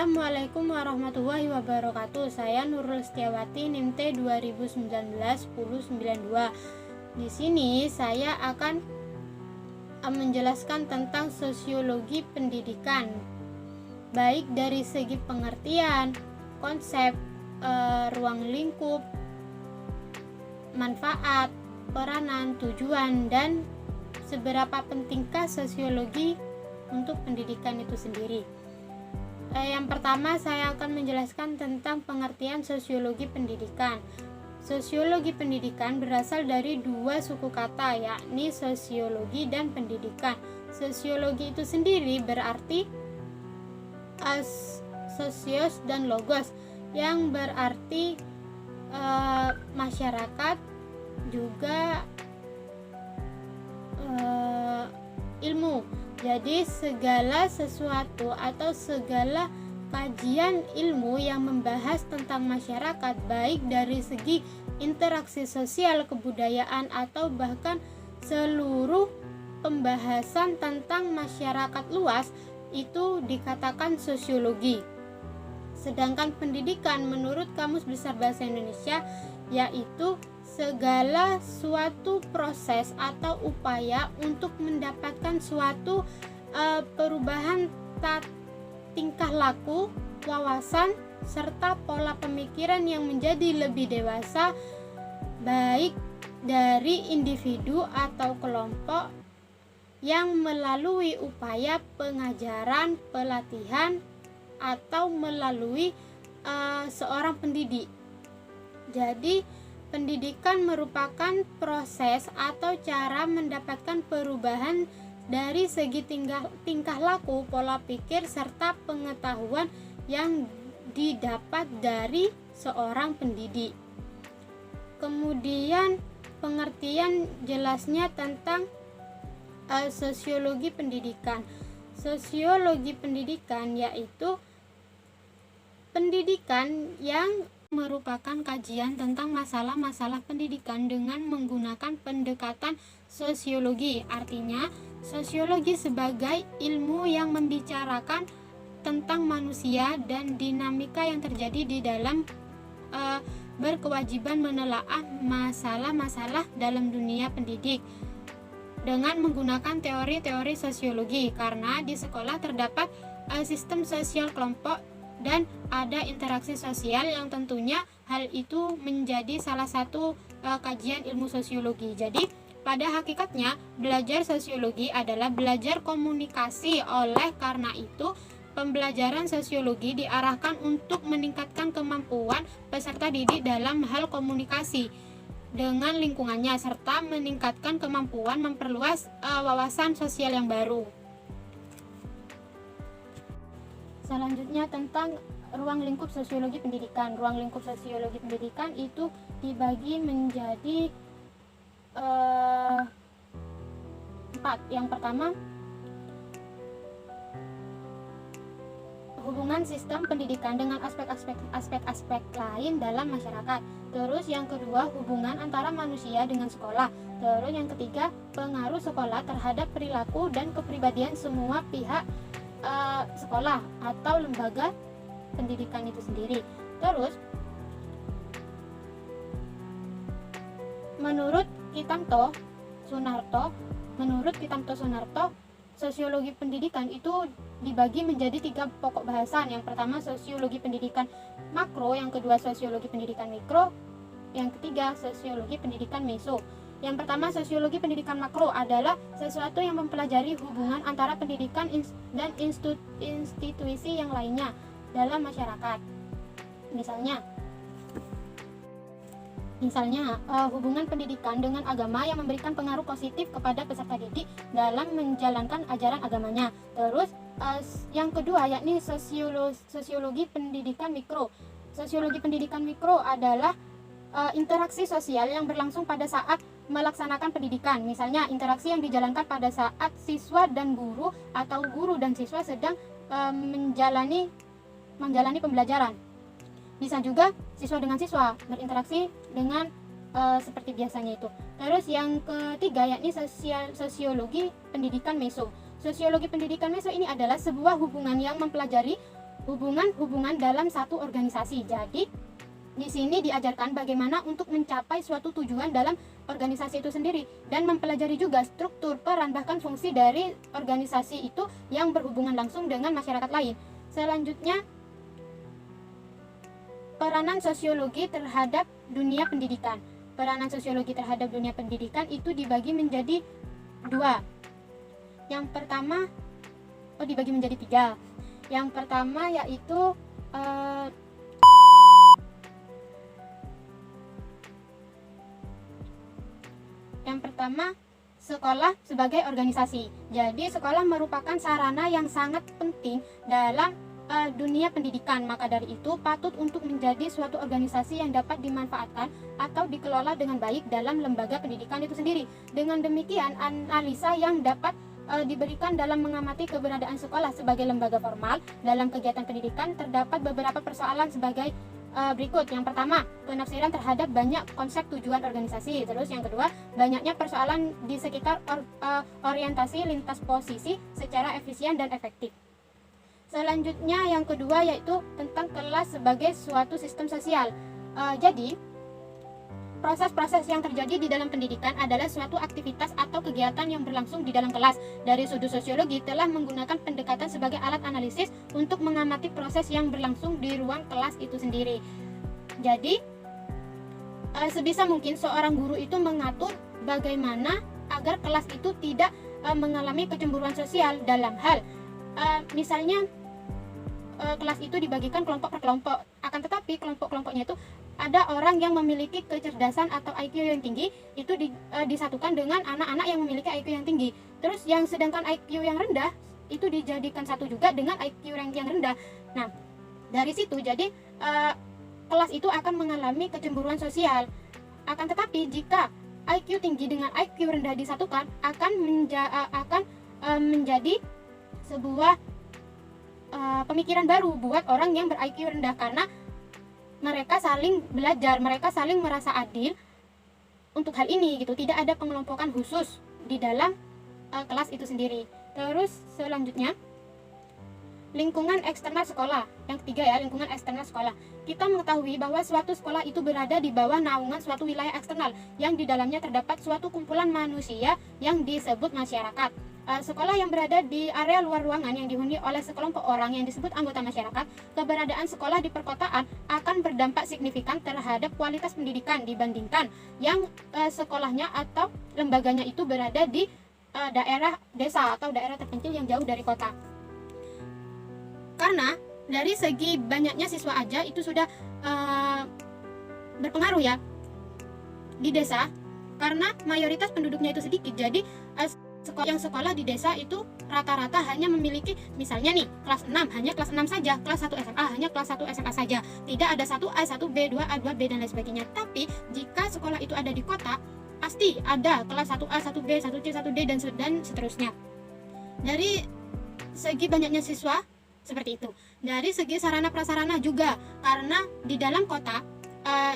Assalamualaikum warahmatullahi wabarakatuh. Saya Nurul Setiawati, NIM T 2019-1092. Di sini saya akan menjelaskan tentang sosiologi pendidikan, baik dari segi pengertian, konsep, ruang lingkup, manfaat, peranan, tujuan, dan seberapa pentingkah sosiologi untuk pendidikan itu sendiri. Yang pertama, saya akan menjelaskan tentang pengertian sosiologi pendidikan. Sosiologi pendidikan berasal dari dua suku kata, yakni sosiologi dan pendidikan. Sosiologi itu sendiri berarti sosios dan logos, yang berarti masyarakat, juga ilmu. Jadi segala sesuatu atau segala kajian ilmu yang membahas tentang masyarakat, baik dari segi interaksi sosial, kebudayaan, atau bahkan seluruh pembahasan tentang masyarakat luas, itu dikatakan sosiologi. Sedangkan pendidikan menurut Kamus Besar Bahasa Indonesia yaitu segala suatu proses atau upaya untuk mendapatkan suatu perubahan tingkah laku, wawasan, serta pola pemikiran yang menjadi lebih dewasa, baik dari individu atau kelompok, yang melalui upaya pengajaran, pelatihan, atau melalui seorang pendidik. Jadi pendidikan merupakan proses atau cara mendapatkan perubahan dari segi tingkah laku, pola pikir, serta pengetahuan yang didapat dari seorang pendidik. Kemudian pengertian jelasnya tentang sosiologi pendidikan. Sosiologi pendidikan yaitu pendidikan yang merupakan kajian tentang masalah-masalah pendidikan dengan menggunakan pendekatan sosiologi. Artinya, sosiologi sebagai ilmu yang membicarakan tentang manusia dan dinamika yang terjadi di dalam berkewajiban menelaah masalah-masalah dalam dunia pendidik dengan menggunakan teori-teori sosiologi, karena di sekolah terdapat sistem sosial kelompok dan ada interaksi sosial yang tentunya hal itu menjadi salah satu kajian ilmu sosiologi. Jadi pada hakikatnya belajar sosiologi adalah belajar komunikasi. Oleh karena itu pembelajaran sosiologi diarahkan untuk meningkatkan kemampuan peserta didik dalam hal komunikasi dengan lingkungannya, serta meningkatkan kemampuan memperluas wawasan sosial yang baru. Selanjutnya tentang ruang lingkup sosiologi pendidikan. Ruang lingkup sosiologi pendidikan itu dibagi menjadi 4. Yang pertama, hubungan sistem pendidikan dengan aspek-aspek lain dalam masyarakat. Terus yang kedua, hubungan antara manusia dengan sekolah. Terus yang ketiga, pengaruh sekolah terhadap perilaku dan kepribadian semua pihak sekolah atau lembaga pendidikan itu sendiri. Terus menurut Kitamto Sunarto, sosiologi pendidikan itu dibagi menjadi 3 pokok bahasan. Yang pertama sosiologi pendidikan makro, yang kedua sosiologi pendidikan mikro, yang ketiga sosiologi pendidikan meso. Yang pertama, sosiologi pendidikan makro adalah sesuatu yang mempelajari hubungan antara pendidikan dan institusi yang lainnya dalam masyarakat. Misalnya, hubungan pendidikan dengan agama yang memberikan pengaruh positif kepada peserta didik dalam menjalankan ajaran agamanya. Terus, yang kedua yakni sosiologi pendidikan mikro. Sosiologi pendidikan mikro adalah interaksi sosial yang berlangsung pada saat melaksanakan pendidikan. Misalnya interaksi yang dijalankan pada saat siswa dan guru atau guru dan siswa sedang menjalani pembelajaran. Bisa juga siswa dengan siswa berinteraksi dengan seperti biasanya itu. Terus yang ketiga yakni sosiologi pendidikan meso. Sosiologi pendidikan meso ini adalah sebuah hubungan yang mempelajari hubungan-hubungan dalam satu organisasi. Jadi di sini diajarkan bagaimana untuk mencapai suatu tujuan dalam organisasi itu sendiri, dan mempelajari juga struktur, peran, bahkan fungsi dari organisasi itu yang berhubungan langsung dengan masyarakat lain. Selanjutnya, peranan sosiologi terhadap dunia pendidikan. Peranan sosiologi terhadap dunia pendidikan itu dibagi menjadi dua. Yang pertama, dibagi menjadi tiga. Yang pertama yaitu sekolah sebagai organisasi. Jadi sekolah merupakan sarana yang sangat penting dalam dunia pendidikan. Maka dari itu patut untuk menjadi suatu organisasi yang dapat dimanfaatkan atau dikelola dengan baik dalam lembaga pendidikan itu sendiri. Dengan demikian, analisa yang dapat diberikan dalam mengamati keberadaan sekolah sebagai lembaga formal dalam kegiatan pendidikan, terdapat beberapa persoalan sebagai berikut. Yang pertama, penafsiran terhadap banyak konsep tujuan organisasi. Terus yang kedua, banyaknya persoalan di sekitar orientasi lintas posisi secara efisien dan efektif. Selanjutnya yang kedua yaitu tentang kelas sebagai suatu sistem sosial. Jadi proses-proses yang terjadi di dalam pendidikan adalah suatu aktivitas atau kegiatan yang berlangsung di dalam kelas. Dari sudut sosiologi telah menggunakan pendekatan sebagai alat analisis untuk mengamati proses yang berlangsung di ruang kelas itu sendiri. Jadi, sebisa mungkin seorang guru itu mengatur bagaimana agar kelas itu tidak mengalami kecemburuan sosial dalam hal misalnya kelas itu dibagikan kelompok per kelompok, akan tetapi kelompok-kelompoknya itu ada orang yang memiliki kecerdasan atau IQ yang tinggi, itu disatukan dengan anak-anak yang memiliki IQ yang tinggi. Terus yang sedangkan IQ yang rendah itu dijadikan satu juga dengan IQ yang rendah. Nah, dari situ jadi kelas itu akan mengalami kecemburuan sosial. Akan tetapi jika IQ tinggi dengan IQ rendah disatukan akan menjadi sebuah pemikiran baru buat orang yang ber-IQ rendah, karena mereka saling belajar, mereka saling merasa adil untuk hal ini gitu. Tidak ada pengelompokan khusus di dalam kelas itu sendiri. Terus selanjutnya, lingkungan eksternal sekolah. Yang ketiga ya, lingkungan eksternal sekolah. Kita mengetahui bahwa suatu sekolah itu berada di bawah naungan suatu wilayah eksternal yang di dalamnya terdapat suatu kumpulan manusia yang disebut masyarakat. Sekolah yang berada di area luar ruangan yang dihuni oleh sekelompok orang yang disebut anggota masyarakat, keberadaan sekolah di perkotaan akan berdampak signifikan terhadap kualitas pendidikan dibandingkan yang sekolahnya atau lembaganya itu berada di daerah desa atau daerah terpencil yang jauh dari kota. Karena dari segi banyaknya siswa aja itu sudah berpengaruh ya di desa, karena mayoritas penduduknya itu sedikit. Jadi yang sekolah di desa itu rata-rata hanya memiliki misalnya nih kelas 6 hanya kelas 6 saja, kelas 1 SMA hanya kelas 1 SMA saja, tidak ada 1A, 1B, 2A, 2B dan lain sebagainya. Tapi jika sekolah itu ada di kota, pasti ada kelas 1A, 1B, 1C, 1D dan seterusnya. Dari segi banyaknya siswa seperti itu. Dari segi sarana prasarana juga, karena di dalam kota,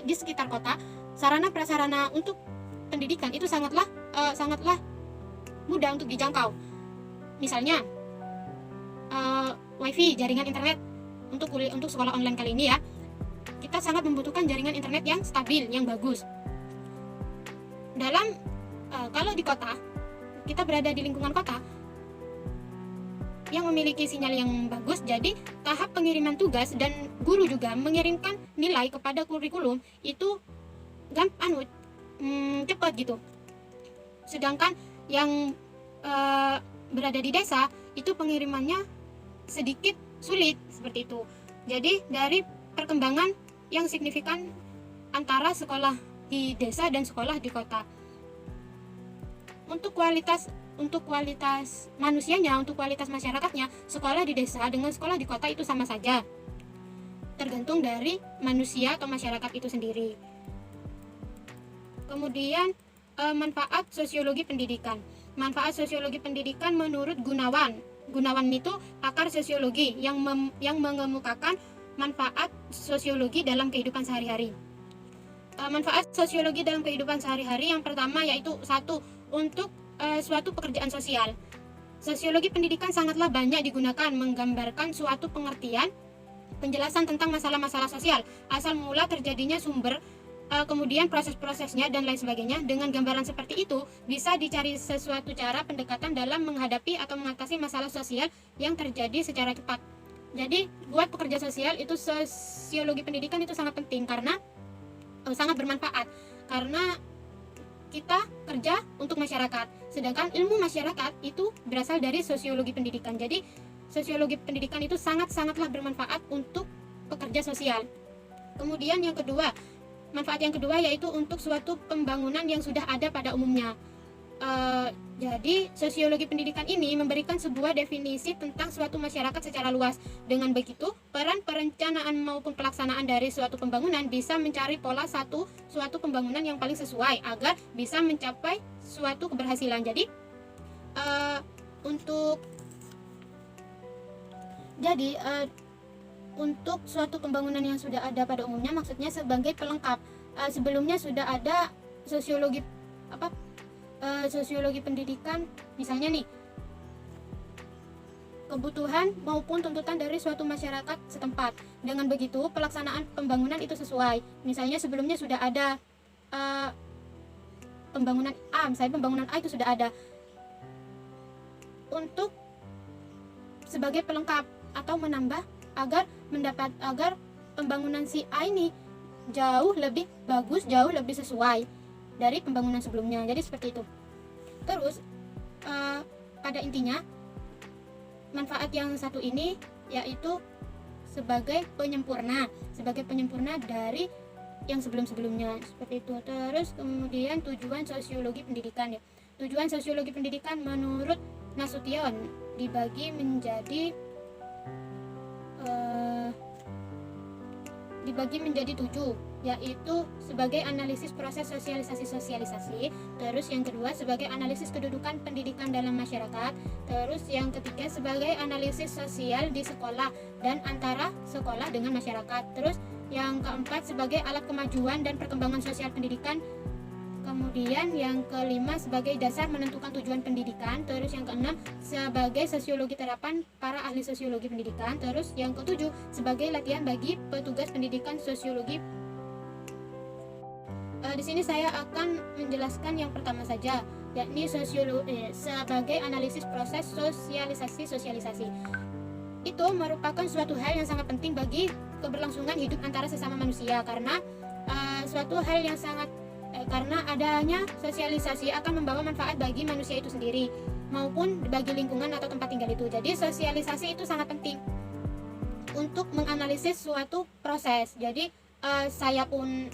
di sekitar kota, sarana prasarana untuk pendidikan itu sangatlah mudah untuk dijangkau. Misalnya wifi, jaringan internet untuk sekolah online kali ini ya, kita sangat membutuhkan jaringan internet yang stabil, yang bagus. Dalam kalau di kota, kita berada di lingkungan kota yang memiliki sinyal yang bagus, jadi tahap pengiriman tugas dan guru juga mengirimkan nilai kepada kurikulum itu cepat gitu. Sedangkan yang berada di desa itu pengirimannya sedikit sulit seperti itu. Jadi dari perkembangan yang signifikan antara sekolah di desa dan sekolah di kota. Untuk kualitas manusianya, untuk kualitas masyarakatnya, sekolah di desa dengan sekolah di kota itu sama saja. Tergantung dari manusia atau masyarakat itu sendiri. Kemudian manfaat sosiologi pendidikan. Manfaat sosiologi pendidikan menurut Gunawan itu pakar sosiologi yang mengemukakan manfaat sosiologi dalam kehidupan sehari-hari. Manfaat sosiologi dalam kehidupan sehari-hari yang pertama yaitu satu, untuk suatu pekerjaan sosial. Sosiologi pendidikan sangatlah banyak digunakan menggambarkan suatu pengertian penjelasan tentang masalah-masalah sosial, asal mula terjadinya sumber, kemudian proses-prosesnya dan lain sebagainya. Dengan gambaran seperti itu bisa dicari sesuatu cara pendekatan dalam menghadapi atau mengatasi masalah sosial yang terjadi secara cepat. Jadi buat pekerja sosial itu sosiologi pendidikan itu sangat penting karena sangat bermanfaat, karena kita kerja untuk masyarakat, sedangkan ilmu masyarakat itu berasal dari sosiologi pendidikan. Jadi sosiologi pendidikan itu sangat-sangatlah bermanfaat untuk pekerja sosial. Kemudian yang kedua, manfaat yang kedua yaitu untuk suatu pembangunan yang sudah ada pada umumnya. Jadi sosiologi pendidikan ini memberikan sebuah definisi tentang suatu masyarakat secara luas. Dengan begitu, peran perencanaan maupun pelaksanaan dari suatu pembangunan bisa mencari pola suatu pembangunan yang paling sesuai agar bisa mencapai suatu keberhasilan. Jadi untuk suatu pembangunan yang sudah ada pada umumnya, maksudnya sebagai pelengkap. Sebelumnya sudah ada sosiologi pendidikan, misalnya nih, kebutuhan maupun tuntutan dari suatu masyarakat setempat. Dengan begitu pelaksanaan pembangunan itu sesuai. Misalnya sebelumnya sudah ada pembangunan A, misalnya pembangunan A itu sudah ada. Untuk sebagai pelengkap atau menambah agar pembangunan si A ini jauh lebih bagus, jauh lebih sesuai dari pembangunan sebelumnya. Jadi seperti itu. Terus pada intinya manfaat yang satu ini yaitu sebagai penyempurna dari yang sebelum-sebelumnya, seperti itu. Terus kemudian tujuan sosiologi pendidikan ya. Tujuan sosiologi pendidikan menurut Nasution dibagi menjadi 7, yaitu sebagai analisis proses sosialisasi, terus yang kedua sebagai analisis kedudukan pendidikan dalam masyarakat, terus yang ketiga sebagai analisis sosial di sekolah dan antara sekolah dengan masyarakat, terus yang keempat sebagai alat kemajuan dan perkembangan sosial pendidikan, kemudian yang kelima sebagai dasar menentukan tujuan pendidikan, terus yang keenam sebagai sosiologi terapan para ahli sosiologi pendidikan, terus yang ketujuh sebagai latihan bagi petugas pendidikan sosiologi. Di sini saya akan menjelaskan yang pertama saja, yakni sebagai analisis proses sosialisasi. Itu merupakan suatu hal yang sangat penting bagi keberlangsungan hidup antara sesama manusia, karena karena adanya sosialisasi akan membawa manfaat bagi manusia itu sendiri maupun bagi lingkungan atau tempat tinggal itu. Jadi sosialisasi itu sangat penting untuk menganalisis suatu proses. Jadi saya pun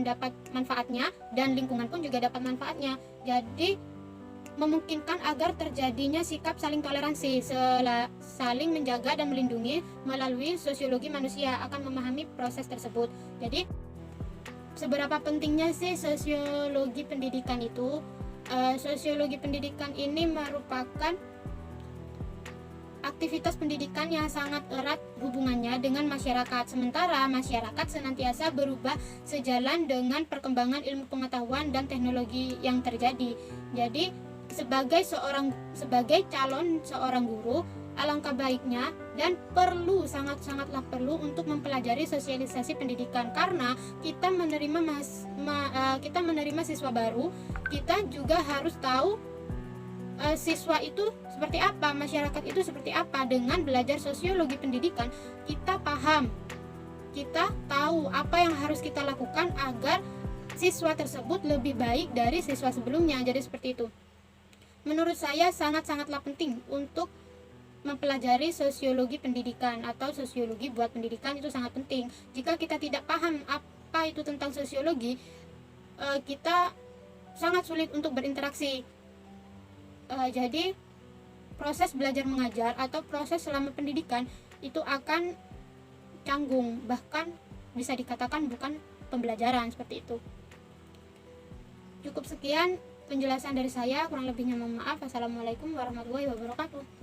dapat manfaatnya dan lingkungan pun juga dapat manfaatnya. Jadi memungkinkan agar terjadinya sikap saling toleransi, saling menjaga dan melindungi melalui sosiologi manusia akan memahami proses tersebut. Jadi seberapa pentingnya sih sosiologi pendidikan itu? Sosiologi pendidikan ini merupakan aktivitas pendidikan yang sangat erat hubungannya dengan masyarakat. Sementara masyarakat senantiasa berubah sejalan dengan perkembangan ilmu pengetahuan dan teknologi yang terjadi. Jadi sebagai calon seorang guru, alangkah baiknya dan sangat-sangatlah perlu untuk mempelajari sosialisasi pendidikan, karena kita menerima siswa baru, kita juga harus tahu siswa itu seperti apa, masyarakat itu seperti apa. Dengan belajar sosiologi pendidikan, kita paham, kita tahu apa yang harus kita lakukan agar siswa tersebut lebih baik dari siswa sebelumnya. Jadi seperti itu. Menurut saya sangat-sangatlah penting untuk mempelajari sosiologi pendidikan atau sosiologi buat pendidikan, itu sangat penting. Jika kita tidak paham apa itu tentang sosiologi, kita sangat sulit untuk berinteraksi. Jadi proses belajar mengajar atau proses selama pendidikan itu akan canggung, bahkan bisa dikatakan bukan pembelajaran, seperti itu. Cukup sekian penjelasan dari saya, kurang lebihnya mohon maaf. Assalamualaikum warahmatullahi wabarakatuh.